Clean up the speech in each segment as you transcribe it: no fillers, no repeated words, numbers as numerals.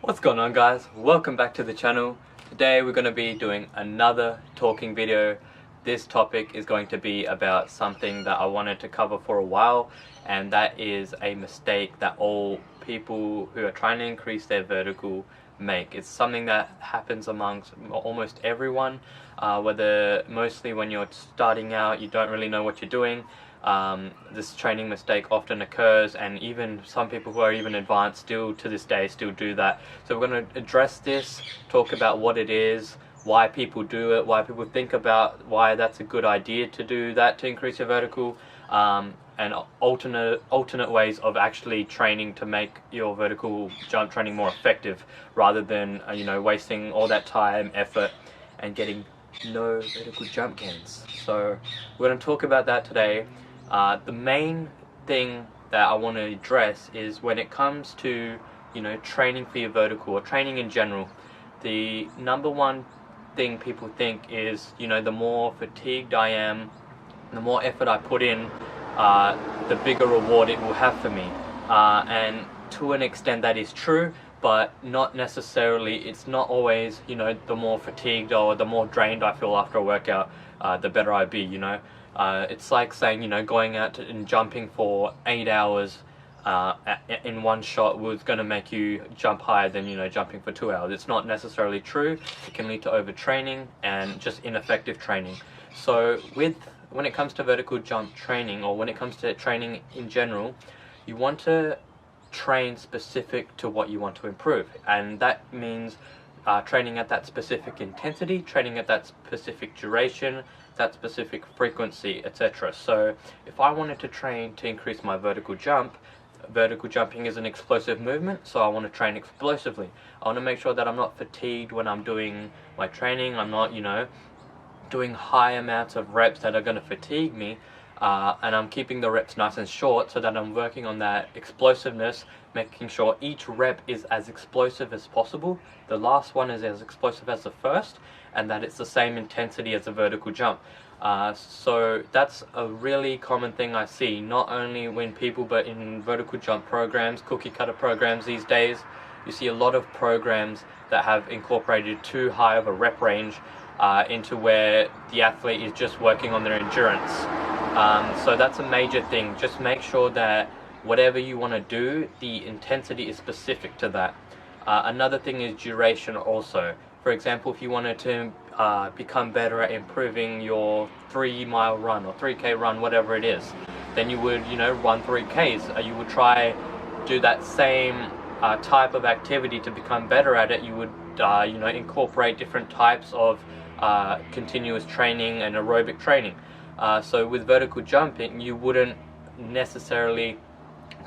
What's going on, guys? Welcome back to the channel. Today we're going to be doing another talking video. This topic is going to be about something that I wanted to cover for a while, and that is a mistake that all people who are trying to increase their vertical make. It's something that happens amongst almost everyone, whether mostly when you're starting out, you don't really know what you're doing. This training mistake often occurs, and even some people who are even advanced still to this day still do that. So we're going to address this, talk about what it is, why people do it, why people think about why that's a good idea to do that to increase your vertical, and alternate ways of actually training to make your vertical jump training more effective, rather than wasting all that time, effort, and getting no vertical jump gains. So we're going to talk about that today. The main thing that I want to address is when it comes to training for your vertical or training in general, the number one thing people think is the more fatigued I am, the more effort I put in, the bigger reward it will have for me. And to an extent that is true, but not necessarily. It's not always the more fatigued or the more drained I feel after a workout, the better I be. It's like saying going out and jumping for 8 hours in one shot was going to make you jump higher than jumping for 2 hours. It's not necessarily true. It can lead to overtraining and just ineffective training. So when it comes to vertical jump training, or when it comes to training in general, you want to train specific to what you want to improve, and that means training at that specific intensity, training at that specific duration, that specific frequency, etc. So if I wanted to train to increase my vertical jumping is an explosive movement, so I want to train explosively. I want to make sure that I'm not fatigued when I'm doing my training. I'm not doing high amounts of reps that are going to fatigue me, and I'm keeping the reps nice and short, so that I'm working on that explosiveness, making sure each rep is as explosive as possible, the last one is as explosive as the first, and that it's the same intensity as a vertical jump. So that's a really common thing I see, not only when people, but in vertical jump programs, cookie cutter programs these days. You see a lot of programs that have incorporated too high of a rep range into where the athlete is just working on their endurance. So that's a major thing. Just make sure that whatever you want to do, the intensity is specific to that. Another thing is duration also. For example, if you wanted to become better at improving your 3-mile run or 3K run, whatever it is, then you would run 3Ks. You would try do that same type of activity to become better at it. You would incorporate different types of continuous training and aerobic training. So with vertical jumping, you wouldn't necessarily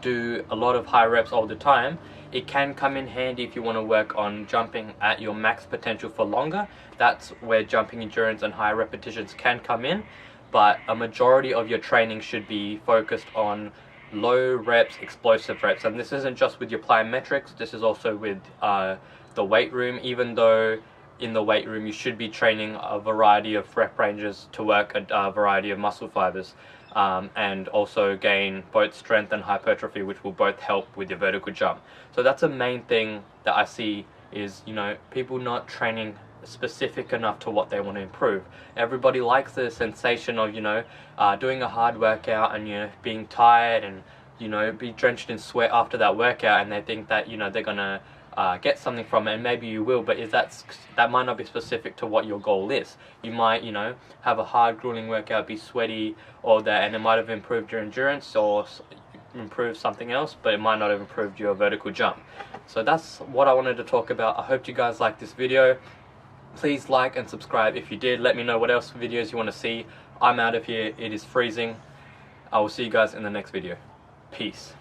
do a lot of high reps all the time. It can come in handy if you want to work on jumping at your max potential for longer. That's where jumping endurance and high repetitions can come in, but a majority of your training should be focused on low reps, explosive reps. And this isn't just with your plyometrics, this is also with the weight room. Even though in the weight room you should be training a variety of rep ranges to work a variety of muscle fibers, and also gain both strength and hypertrophy, which will both help with your vertical jump. So that's a main thing that I see is people not training specific enough to what they want to improve. Everybody likes the sensation of doing a hard workout and being tired and be drenched in sweat after that workout, and they think that they're gonna get something from it, and maybe you will, but that might not be specific to what your goal is. You might have a hard grueling workout, be sweaty, or that, and it might have improved your endurance or improved something else, but it might not have improved your vertical jump. So that's what I wanted to talk about. I hope you guys liked this video. Please like and subscribe if you did. Let me know what else videos you want to see. I'm out of here. It is freezing. I will see you guys in the next video. Peace.